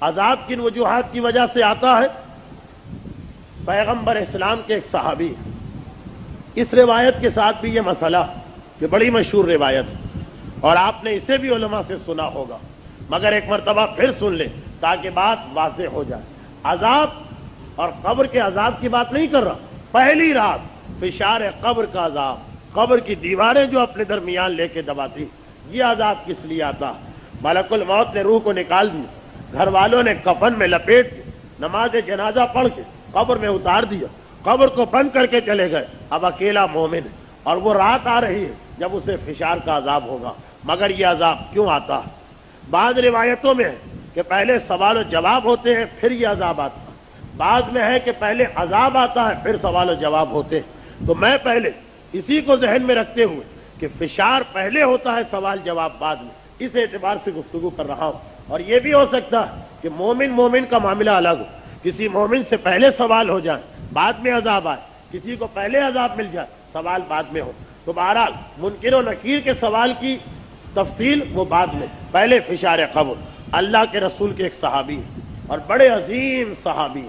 عذاب کن وجوہات کی وجہ سے آتا ہے؟ پیغمبر اسلام کے ایک صحابی ہیں، اس روایت کے ساتھ بھی یہ مسئلہ کہ بڑی مشہور روایت ہے اور آپ نے اسے بھی علماء سے سنا ہوگا، مگر ایک مرتبہ پھر سن لیں تاکہ بات واضح ہو جائے۔ عذاب اور قبر کے عذاب کی بات نہیں کر رہا، پہلی رات فشار قبر کا عذاب، قبر کی دیواریں جو اپنے درمیان لے کے دباتی، یہ عذاب کس لیے آتا؟ ملک الموت نے روح کو نکال دیا، گھر والوں نے کفن میں لپیٹ کے نماز جنازہ پڑھ کے قبر میں اتار دیا، قبر کو بند کر کے چلے گئے، اب اکیلا مومن ہے اور وہ رات آ رہی ہے جب اسے فشار کا عذاب ہوگا۔ مگر یہ عذاب کیوں آتا ہے؟ بعض روایتوں میں ہے کہ پہلے سوال و جواب ہوتے ہیں پھر یہ عذاب آتا ہے، بعض میں ہے کہ پہلے عذاب آتا ہے پھر سوال و جواب ہوتے ہیں۔ تو میں پہلے اسی کو ذہن میں رکھتے ہوئے کہ فشار پہلے ہوتا ہے سوال جواب بعد میں، اس اعتبار سے گفتگو کر رہا ہوں۔ اور یہ بھی ہو سکتا ہے کہ مومن کا معاملہ الگ ہو، کسی مومن سے پہلے سوال ہو جائے بعد میں عذاب آئے، کسی کو پہلے عذاب مل جائے سوال بعد میں ہو۔ تو بہرحال منکر و نکیر کے سوال کی تفصیل وہ بعد میں، پہلے فشار قبر۔ اللہ کے رسول کے ایک صحابی اور بڑے عظیم صحابی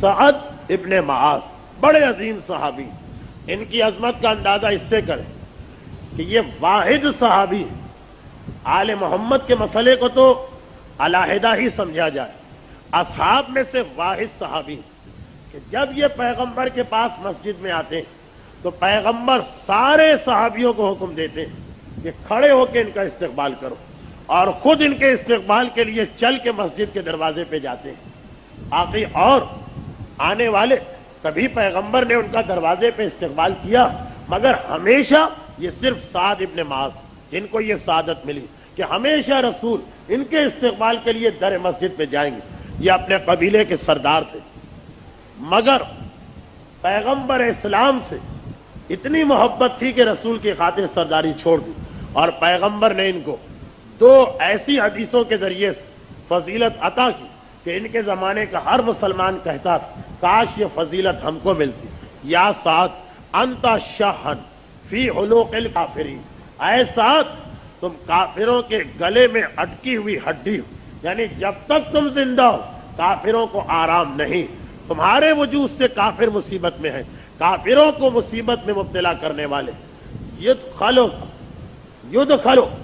سعد ابن معاذ، بڑے عظیم صحابی، ان کی عظمت کا اندازہ اس سے کریں کہ یہ واحد صحابی ہے۔ آل محمد کے مسئلے کو تو علیحدہ ہی سمجھا جائے، اصحاب میں سے واحد صحابی کہ جب یہ پیغمبر کے پاس مسجد میں آتے ہیں تو پیغمبر سارے صحابیوں کو حکم دیتے ہیں کہ کھڑے ہو کے ان کا استقبال کرو، اور خود ان کے استقبال کے لیے چل کے مسجد کے دروازے پہ جاتے ہیں۔ باقی اور آنے والے کبھی پیغمبر نے ان کا دروازے پہ استقبال کیا، مگر ہمیشہ یہ صرف سعد ابن معاذ جن کو یہ سعادت ملی کہ ہمیشہ رسول ان کے استقبال کے لیے در مسجد پہ جائیں گے۔ یہ اپنے قبیلے کے سردار تھے، مگر پیغمبر اسلام سے اتنی محبت تھی کہ رسول کی خاطر سرداری چھوڑ دی، اور پیغمبر نے ان کو دو ایسی حدیثوں کے ذریعے سے فضیلت عطا کی کہ ان کے زمانے کا ہر مسلمان کہتا تھا کاش یہ فضیلت ہم کو ملتی۔ یا سعد انت شہن فی عنق الکافرین، اے سعد تم کافروں کے گلے میں اٹکی ہوئی ہڈی ہو، یعنی جب تک تم زندہ ہو کافروں کو آرام نہیں، تمہارے وجود سے کافر مصیبت میں ہے، کافروں کو مصیبت میں مبتلا کرنے والے۔ یدخلو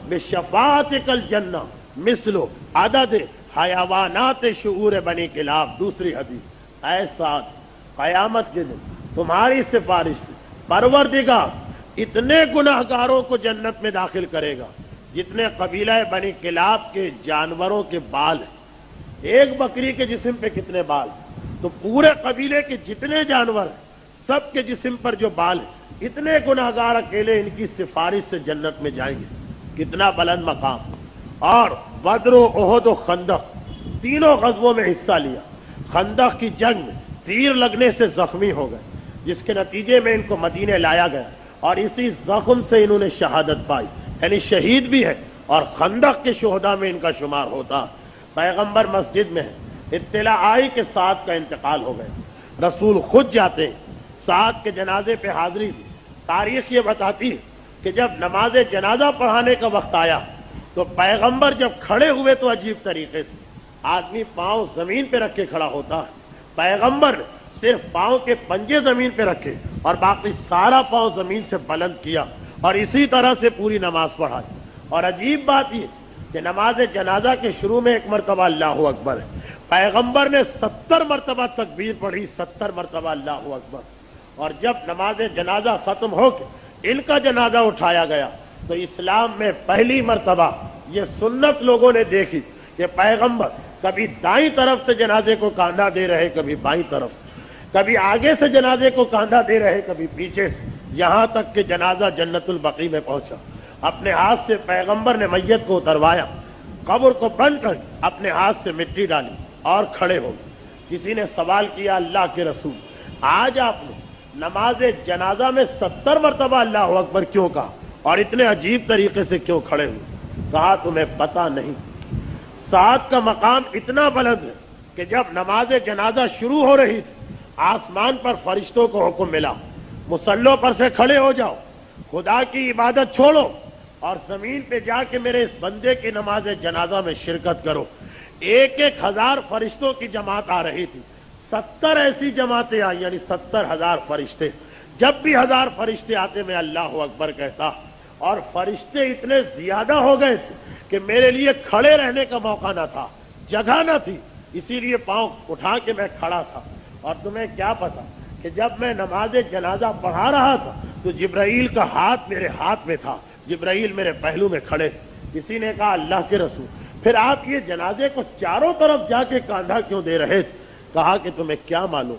بشفاعتک الجنہ مثل عدد حیوانات شعور بنی کلاب۔ دوسری حدیث، اے سعد قیامت کے دن تمہاری سفارش سے پروردگار اتنے گناہگاروں کو جنت میں داخل کرے گا جتنے قبیلہ بنی کلاب کے جانوروں کے بال ہیں۔ ایک بکری کے جسم پہ کتنے بال، تو پورے قبیلے کے جتنے جانور ہیں سب کے جسم پر جو بال ہیں، اتنے گناہگار اکیلے ان کی سفارش سے جنت میں جائیں گے۔ کتنا بلند مقام۔ اور بدر و احد و خندق تینوں غزووں میں حصہ لیا۔ خندق کی جنگ میں تیر لگنے سے زخمی ہو گئے، جس کے نتیجے میں ان کو مدینے لایا گیا، اور اسی زخم سے انہوں نے شہادت پائی، یعنی شہید بھی ہے اور خندق کے شہداء میں ان کا شمار ہوتا۔ پیغمبر مسجد میں ہے، اطلاع آئی کہ سعد کا انتقال ہو گیا، رسول خود جاتے ہیں، سعد کے جنازے پہ حاضری دی۔ تاریخ یہ بتاتی ہے کہ جب نماز جنازہ پڑھانے کا وقت آیا تو پیغمبر جب کھڑے ہوئے تو عجیب طریقے سے آدمی پاؤں زمین پہ رکھ کے کھڑا ہوتا ہے، پیغمبر نے صرف پاؤں کے پنجے زمین پہ رکھے اور باقی سارا پاؤں زمین سے بلند کیا، اور اسی طرح سے پوری نماز پڑھائی۔ اور عجیب بات یہ کہ نماز جنازہ کے شروع میں ایک مرتبہ اللہ اکبر ہے، پیغمبر نے 70 مرتبہ تکبیر پڑھی، 70 مرتبہ اللہ اکبر۔ اور جب نماز جنازہ ختم ہو کے ان کا جنازہ اٹھایا گیا تو اسلام میں پہلی مرتبہ یہ سنت لوگوں نے دیکھی کہ پیغمبر کبھی دائیں طرف سے جنازے کو کاندھا دے رہے، کبھی بائیں طرف سے، کبھی آگے سے جنازے کو کاندھا دے رہے، کبھی پیچھے سے، یہاں تک کہ جنازہ جنت البقیع میں پہنچا۔ اپنے ہاتھ سے پیغمبر نے میت کو اتروایا، قبر کو بند کر اپنے ہاتھ سے مٹی ڈالی اور کھڑے ہو گئے۔ کسی نے سوال کیا، اللہ کے رسول آج آپ نے نماز جنازہ میں 70 مرتبہ اللہ اکبر کیوں کہا اور اتنے عجیب طریقے سے کیوں کھڑے ہوئے؟ کہا تمہیں پتہ نہیں، سعد کا مقام اتنا بلند ہے کہ جب نماز جنازہ شروع ہو رہی تھی آسمان پر فرشتوں کو حکم ملا، مصلوں پر سے کھڑے ہو جاؤ، خدا کی عبادت چھوڑو اور زمین پہ جا کے میرے اس بندے کی نماز جنازہ میں شرکت کرو۔ ایک ایک ہزار فرشتوں کی جماعت آ رہی تھی. 70 ایسی جماعتیں آئی, یعنی 70,000 فرشتے. جب بھی 1000 فرشتے آتے میں اللہ اکبر کہتا, اور فرشتے اتنے زیادہ ہو گئے تھے کہ میرے لیے کھڑے رہنے کا موقع نہ تھا, جگہ نہ تھی, اسی لیے پاؤں اٹھا کے میں کھڑا تھا. اور تمہیں کیا پتا کہ جب میں نماز جنازہ پڑھا رہا تھا تو جبرائیل کا ہاتھ میرے ہاتھ میں تھا, جبرائیل میرے پہلو میں کھڑے. کسی نے کہا اللہ کے رسول, پھر آپ یہ جنازے کو چاروں طرف جا کے کاندھا کیوں دے رہے تھے؟ کہا کہ تمہیں کیا معلوم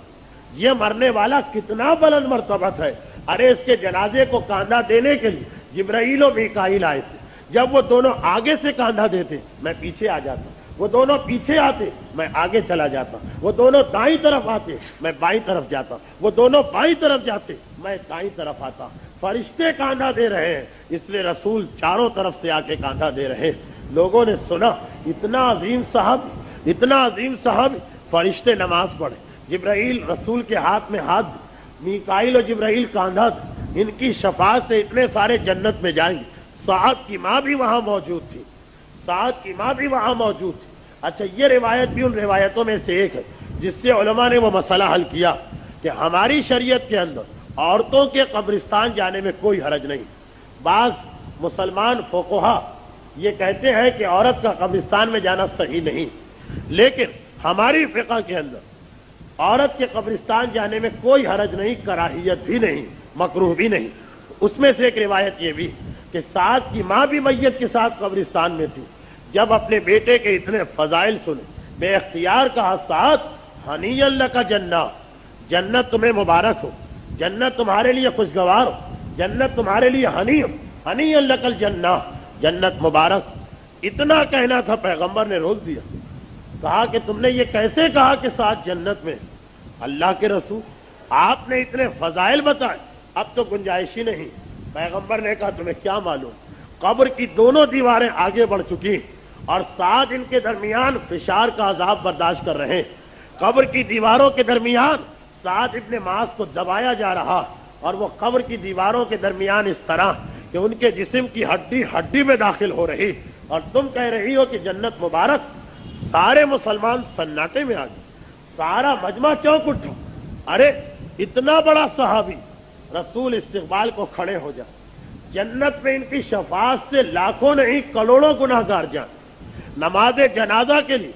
یہ مرنے والا کتنا بلند مرتبت ہے. ارے اس کے جنازے کو کاندھا دینے کے لیے جبرائیل و میکائیل آئے تھے. جب وہ دونوں آگے سے کاندھا دیتے میں پیچھے آ جاتا, وہ دونوں پیچھے آتے میں آگے چلا جاتا, وہ دونوں دائیں طرف آتے میں بائیں طرف جاتا, وہ دونوں بائیں طرف جاتے میں دائیں طرف آتا. فرشتے کاندھا دے رہے ہیں, اس لیے رسول چاروں طرف سے آ کے کاندھا دے رہے ہیں. لوگوں نے سنا اتنا عظیم صاحب, اتنا عظیم صاحب. فرشتے نماز پڑھے, جبرائیل رسول کے ہاتھ میں ہاتھ, میکائیل اور جبرائیل کاندھا, ان کی شفاعت سے اتنے سارے جنت میں جائیں گے. سعد کی ماں بھی وہاں موجود تھی, سعد کی ماں بھی وہاں موجود تھی. اچھا, یہ روایت بھی ان روایتوں میں سے ایک ہے جس سے علماء نے وہ مسئلہ حل کیا کہ ہماری شریعت کے اندر عورتوں کے قبرستان جانے میں کوئی حرج نہیں. بعض مسلمان فقہا یہ کہتے ہیں کہ عورت کا قبرستان میں جانا صحیح نہیں, لیکن ہماری فقہ کے اندر عورت کے قبرستان جانے میں کوئی حرج نہیں, کراہیت بھی نہیں, مکروہ بھی نہیں. اس میں سے ایک روایت یہ بھی کہ سعد کی ماں بھی میت کے ساتھ قبرستان میں تھی. جب اپنے بیٹے کے اتنے فضائل سنے, بے اختیار کہا سعد ہنی لک جنہ, جنت تمہیں مبارک ہو, جنت تمہارے لیے خوشگوار ہو, جنت تمہارے لیے ہنی ہو, ہنی لک الجنہ, جنت مبارک. اتنا کہنا تھا, پیغمبر نے روک دیا. کہا کہ تم نے یہ کیسے کہا کہ ساتھ جنت میں؟ اللہ کے رسول آپ نے اتنے فضائل بتائے, اب تو گنجائش ہی نہیں. پیغمبر نے کہا تمہیں کیا معلوم, قبر کی دونوں دیواریں آگے بڑھ چکی اور ساتھ ان کے درمیان فشار کا عذاب برداشت کر رہے ہیں. قبر کی دیواروں کے درمیان سعد ابن معاذ کو دبایا جا رہا, اور وہ قبر کی دیواروں کے درمیان اس طرح کہ ان کے جسم کی ہڈی ہڈی میں داخل ہو رہی, اور تم کہہ رہی ہو کہ جنت مبارک. سارے مسلمان سناٹے میں آ گئے, سارا مجمع چونک اٹھا. ارے اتنا بڑا صحابی, رسول استقبال کو کھڑے ہو جائے, جنت میں ان کی شفاعت سے لاکھوں نہیں کروڑوں گناہگار جائیں. نماز جنازہ کے لیے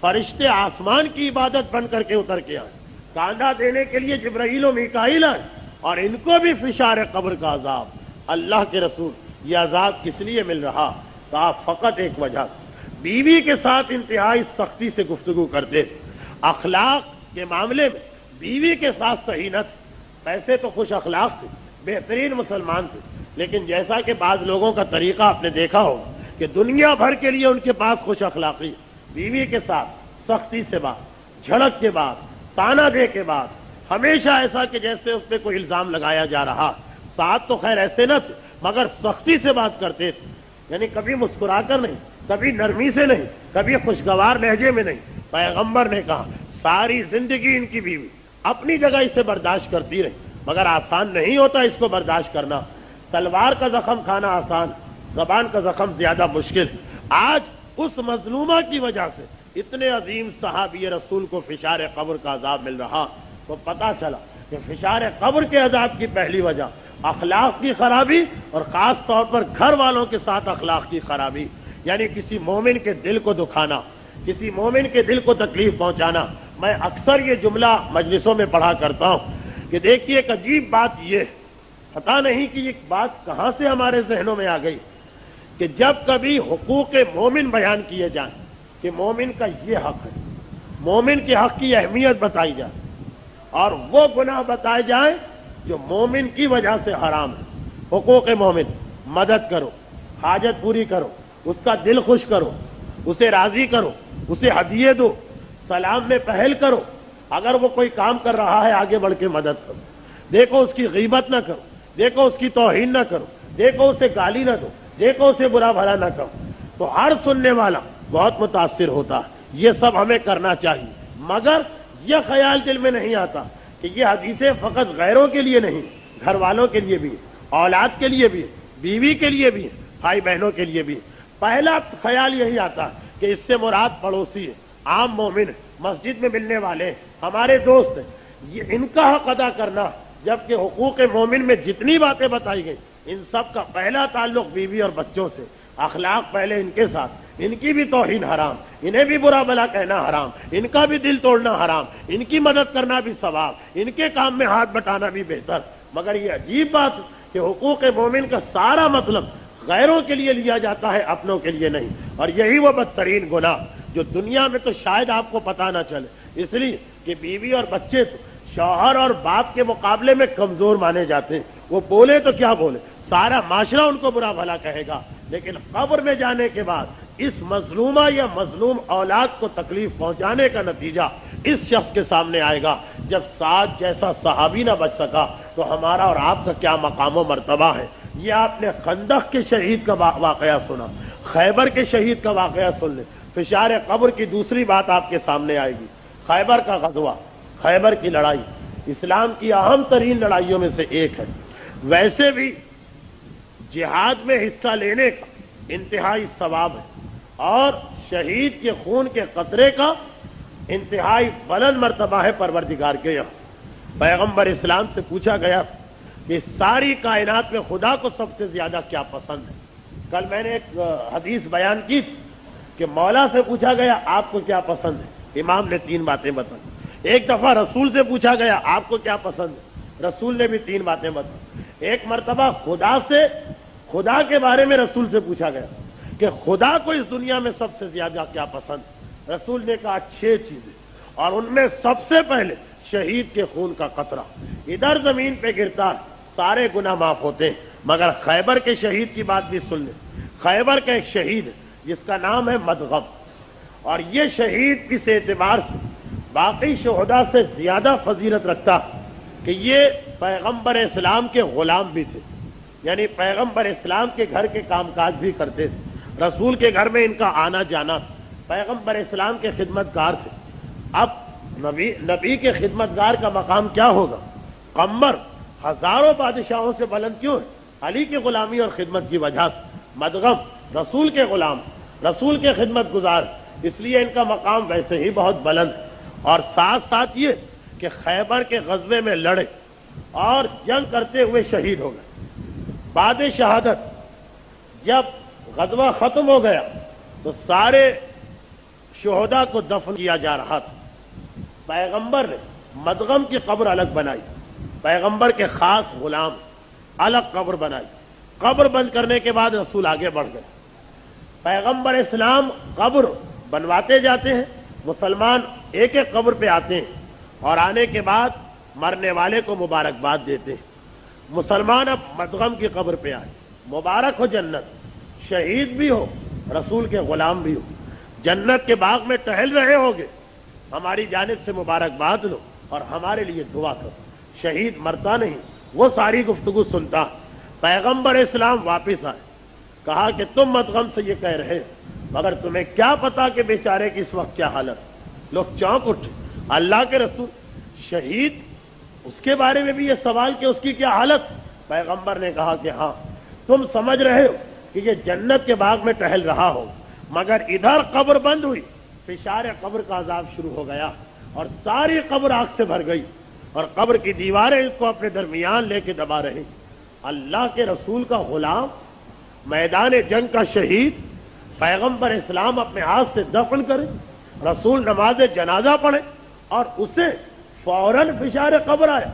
فرشتے آسمان کی عبادت بن کر کے اتر کے آئے, کاندھا دینے کے لیے جبرائیل و میکائیل آئے, اور ان کو بھی فشار قبر کا عذاب. اللہ کے رسول یہ عذاب کس لیے مل رہا؟ کہا فقط ایک وجہ سے, بیوی کے ساتھ انتہائی سختی سے گفتگو کرتے تھے. اخلاق کے معاملے میں بیوی کے ساتھ صحیح نہ تھے. پیسے تو خوش اخلاق تھے, بہترین مسلمان تھے, لیکن جیسا کہ بعض لوگوں کا طریقہ آپ نے دیکھا ہوگا کہ دنیا بھر کے لیے ان کے پاس خوش اخلاقی, بیوی کے ساتھ سختی سے بات, جھڑک کے بعد, تانا دے کے بعد, ہمیشہ ایسا کہ جیسے اس پہ کوئی الزام لگایا جا رہا. ساتھ تو خیر ایسے نہ تھے, مگر سختی سے بات کرتے تھے, یعنی کبھی مسکرا کر نہیں, کبھی نرمی سے نہیں, کبھی خوشگوار لہجے میں نہیں. پیغمبر نے کہا ساری زندگی ان کی بیوی اپنی جگہ اسے برداشت کرتی رہی, مگر آسان نہیں ہوتا اس کو برداشت کرنا. تلوار کا زخم کھانا آسان, زبان کا زخم زیادہ مشکل. آج اس مظلومہ کی وجہ سے اتنے عظیم صحابی رسول کو فشار قبر کا عذاب مل رہا. تو پتا چلا کہ فشار قبر کے عذاب کی پہلی وجہ اخلاق کی خرابی, اور خاص طور پر گھر والوں کے ساتھ اخلاق کی خرابی, یعنی کسی مومن کے دل کو دکھانا, کسی مومن کے دل کو تکلیف پہنچانا. میں اکثر یہ جملہ مجلسوں میں پڑھا کرتا ہوں کہ دیکھیے ایک عجیب بات یہ, پتہ نہیں کہ یہ بات کہاں سے ہمارے ذہنوں میں آ گئی کہ جب کبھی حقوق مومن بیان کیے جائیں کہ مومن کا یہ حق ہے, مومن کے حق کی اہمیت بتائی جائے, اور وہ گناہ بتائے جائیں جو مومن کی وجہ سے حرام ہے. حقوق مومن, مدد کرو, حاجت پوری کرو, اس کا دل خوش کرو, اسے راضی کرو, اسے ہدیے دو, سلام میں پہل کرو, اگر وہ کوئی کام کر رہا ہے آگے بڑھ کے مدد کرو, دیکھو اس کی غیبت نہ کرو, دیکھو اس کی توہین نہ کرو, دیکھو اسے گالی نہ دو, دیکھو اسے برا بھلا نہ کرو. تو ہر سننے والا بہت متاثر ہوتا ہے. یہ سب ہمیں کرنا چاہیے, مگر یہ خیال دل میں نہیں آتا کہ یہ حدیثیں فقط غیروں کے لیے نہیں, گھر والوں کے لیے بھی, اولاد کے لیے بھی, بیوی کے لیے بھی, بھائی بہنوں کے لیے بھی. پہلا خیال یہی آتا کہ اس سے مراد پڑوسی ہے، عام مومن ہے، مسجد میں ملنے والے ہیں، ہمارے دوست ہیں، یہ ان کا حق ادا کرنا، جبکہ حقوق مومن میں جتنی باتیں بتائی گئی ان سب کا پہلا تعلق بیوی اور بچوں سے، اخلاق پہلے ان کے ساتھ، ان کی بھی توہین حرام، انہیں بھی برا بھلا کہنا حرام، ان کا بھی دل توڑنا حرام، ان کی مدد کرنا بھی ثواب، ان کے کام میں ہاتھ بٹانا بھی بہتر۔ مگر یہ عجیب بات کہ حقوق مومن کا سارا مطلب غیروں کے لیے لیا جاتا ہے، اپنوں کے لیے نہیں، اور یہی وہ بدترین گناہ جو دنیا میں تو شاید آپ کو پتہ نہ چلے، اس لیے کہ بیوی اور بچے تو شوہر اور باپ کے مقابلے میں کمزور مانے جاتے ہیں، وہ بولے تو کیا بولے، سارا معاشرہ ان کو برا بھلا کہے گا، لیکن قبر میں جانے کے بعد اس مظلومہ یا مظلوم اولاد کو تکلیف پہنچانے کا نتیجہ اس شخص کے سامنے آئے گا۔ جب سعد جیسا صحابی نہ بچ سکا تو ہمارا اور آپ کا کیا مقام و مرتبہ ہے۔ یہ آپ نے خندق کے شہید کا واقعہ سنا، خیبر کے شہید کا واقعہ سن لیں، فشار قبر کی دوسری بات آپ کے سامنے آئے گی۔ خیبر کا غزوہ، خیبر کی لڑائی اسلام کی اہم ترین لڑائیوں میں سے ایک ہے۔ ویسے بھی جہاد میں حصہ لینے کا انتہائی ثواب ہے اور شہید کے خون کے قطرے کا انتہائی بلند مرتبہ ہے پروردگار کے یہاں۔ پیغمبر اسلام سے پوچھا گیا کہ ساری کائنات میں خدا کو سب سے زیادہ کیا پسند ہے۔ کل میں نے ایک حدیث بیان کی تھی کہ مولا سے پوچھا گیا آپ کو کیا پسند ہے، امام نے 3 باتیں بتائیں۔ ایک دفعہ رسول سے پوچھا گیا آپ کو کیا پسند ہے، رسول نے بھی 3 باتیں بتائیں۔ ایک مرتبہ خدا کے بارے میں رسول سے پوچھا گیا کہ خدا کو اس دنیا میں سب سے زیادہ کیا پسند، رسول نے کہا 6 چیزیں، اور ان میں سب سے پہلے شہید کے خون کا قطرہ۔ ادھر زمین پہ گرتا ہے سارے گناہ معاف ہوتے ہیں، مگر خیبر کے شہید کی بات بھی سن لیں۔ خیبر کا ایک شہید ہے جس کا نام ہے مدغم، اور یہ شہید اس اعتبار سے باقی شہداء سے زیادہ فضیلت رکھتا کہ یہ پیغمبر اسلام کے غلام بھی تھے، یعنی پیغمبر اسلام کے گھر کے کام کاج بھی کرتے تھے، رسول کے گھر میں ان کا آنا جانا تھا، پیغمبر اسلام کے خدمتگار تھے۔ اب نبی کے خدمتگار کا مقام کیا ہوگا؟ قمر ہزاروں بادشاہوں سے بلند کیوں ہے؟ علی کی غلامی اور خدمت کی وجہ سے۔ مدغم رسول کے غلام، رسول کے خدمت گزار، اس لیے ان کا مقام ویسے ہی بہت بلند ہے۔ اور ساتھ ساتھ یہ کہ خیبر کے غزوے میں لڑے اور جنگ کرتے ہوئے شہید ہو گئے۔ بعد شہادت جب غزوہ ختم ہو گیا تو سارے شہداء کو دفن کیا جا رہا تھا، پیغمبر نے مدغم کی قبر الگ بنائی، پیغمبر کے خاص غلام الگ قبر بنائی۔ قبر بند کرنے کے بعد رسول آگے بڑھ گئے۔ پیغمبر اسلام قبر بنواتے جاتے ہیں، مسلمان ایک ایک قبر پہ آتے ہیں اور آنے کے بعد مرنے والے کو مبارکباد دیتے ہیں۔ مسلمان اب مدغم کی قبر پہ آئے، مبارک ہو جنت، شہید بھی ہو رسول کے غلام بھی ہو، جنت کے باغ میں ٹہل رہے ہوگے، ہماری جانب سے مبارکباد لو اور ہمارے لیے دعا کرو۔ شہید مرتا نہیں، وہ ساری گفتگو سنتا۔ پیغمبر اسلام واپس آئے، کہا کہ تم مدغم سے یہ کہہ رہے ہو، مگر تمہیں کیا پتا کہ بیچارے کی اس وقت کیا حالت۔ لوگ چونک اٹھے، اللہ کے رسول شہید، اس کے بارے میں بھی یہ سوال کہ اس کی کیا حالت۔ پیغمبر نے کہا کہ ہاں تم سمجھ رہے ہو کہ یہ جنت کے باغ میں ٹہل رہا ہو، مگر ادھر قبر بند ہوئی، فشار قبر کا عذاب شروع ہو گیا اور ساری قبر آگ سے بھر گئی اور قبر کی دیواریں اس کو اپنے درمیان لے کے دبا رہی۔ اللہ کے رسول کا غلام، میدان جنگ کا شہید، پیغمبر اسلام اپنے ہاتھ سے دفن کرے، رسول نماز جنازہ پڑھے اور اسے فوراً فشار قبر آئے،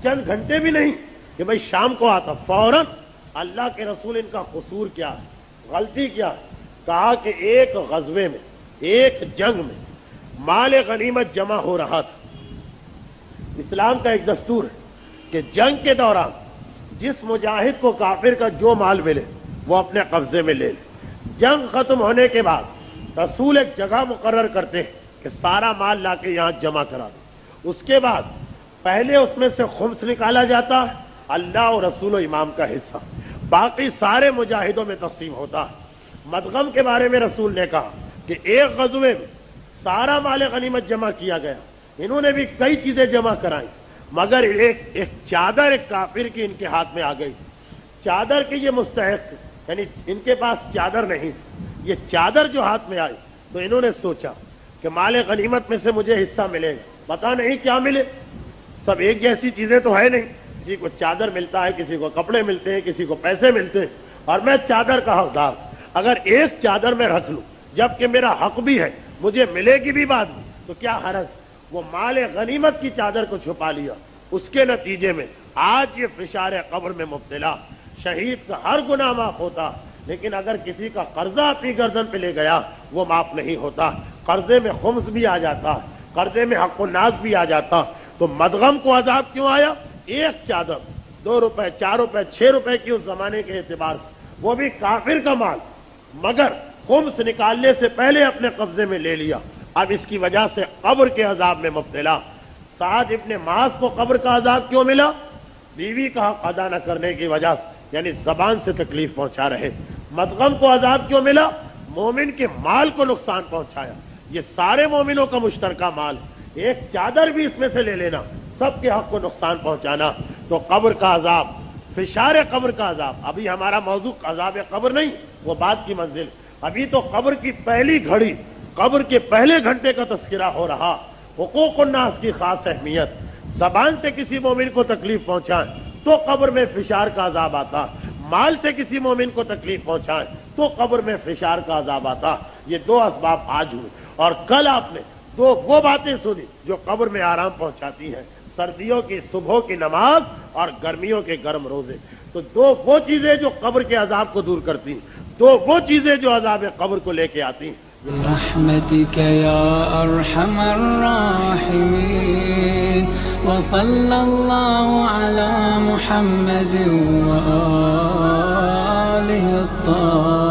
چند گھنٹے بھی نہیں کہ بھئی شام کو آتا، فوراً۔ اللہ کے رسول ان کا قصور کیا ہے، غلطی کیا ہے؟ کہا کہ ایک غزوے میں، ایک جنگ میں مال غنیمت جمع ہو رہا تھا۔ اسلام کا ایک دستور ہے کہ جنگ کے دوران جس مجاہد کو کافر کا جو مال ملے وہ اپنے قبضے میں لے لے۔ جنگ ختم ہونے کے بعد رسول ایک جگہ مقرر کرتے ہیں کہ سارا مال لا کے یہاں جمع کرا دو، اس کے بعد پہلے اس میں سے خمس نکالا جاتا ہے، اللہ اور رسول و امام کا حصہ، باقی سارے مجاہدوں میں تقسیم ہوتا ہے۔ مدغم کے بارے میں رسول نے کہا کہ ایک غزوے میں سارا مال غنیمت جمع کیا گیا، انہوں نے بھی کئی چیزیں جمع کرائیں، مگر ایک چادر ایک کافر کی ان کے ہاتھ میں آ گئی، چادر کی یہ مستحق، یعنی ان کے پاس چادر نہیں، یہ چادر جو ہاتھ میں آئی تو انہوں نے سوچا کہ مال غنیمت میں سے مجھے حصہ ملے گا، پتہ نہیں کیا ملے، سب ایک جیسی چیزیں تو ہے نہیں، کسی کو چادر ملتا ہے، کسی کو کپڑے ملتے ہیں، کسی کو پیسے ملتے ہیں، اور میں چادر کا حقدار، اگر ایک چادر میں رکھ لوں جبکہ میرا حق بھی ہے، مجھے ملے گی بھی بعد میں، تو کیا حرج؟ وہ مال غنیمت کی چادر کو چھپا لیا، اس کے نتیجے میں آج یہ فشار قبر میں مبتلا۔ شہید کا ہر گناہ معاف ہوتا، لیکن اگر کسی کا قرضہ اپنی گردن پہ لے گیا وہ معاف نہیں ہوتا، قرضے میں خمس بھی آ جاتا، قرضے میں حق و ناز بھی آ جاتا۔ تو مدغم کو عذاب کیوں آیا؟ ایک چادر 2 روپے 4 روپے 6 روپے کی اس زمانے کے اعتبار سے، وہ بھی کافر کا مال، مگر خمس نکالنے سے پہلے اپنے قبضے میں لے لیا، اب اس کی وجہ سے قبر کے عذاب میں مبتلا۔ سعد ابن معاذ کو قبر کا عذاب کیوں ملا؟ بیوی کا حق ادا نہ کرنے کی وجہ سے، یعنی زبان سے تکلیف پہنچا رہے۔ مدغم کو عذاب کیوں ملا؟ مومن کے مال کو نقصان پہنچایا۔ یہ سارے مومنوں کا مشترکہ مال، ایک چادر بھی اس میں سے لے لینا، سب کے حق کو نقصان پہنچانا۔ تو قبر کا عذاب، فشار قبر کا عذاب، ابھی ہمارا موضوع عذاب قبر نہیں، وہ بات کی منزل، ابھی تو قبر کی پہلی گھڑی، قبر کے پہلے گھنٹے کا تذکرہ ہو رہا۔ حقوق الناس کی خاص اہمیت، زبان سے کسی مومن کو تکلیف پہنچائیں تو قبر میں فشار کا عذاب آتا، مال سے کسی مومن کو تکلیف پہنچائیں تو قبر میں فشار کا عذاب آتا۔ یہ 2 اسباب آج ہوئے، اور کل آپ نے 2 وہ باتیں سنی جو قبر میں آرام پہنچاتی ہیں، سردیوں کی صبح کی نماز اور گرمیوں کے گرم روزے۔ تو 2 وہ چیزیں جو قبر کے عذاب کو دور کرتی ہیں، 2 وہ چیزیں جو عذاب قبر کو لے کے آتی ہیں۔ برحمتك يا أرحم الراحمين وصلى الله على محمد وآله الطاهرين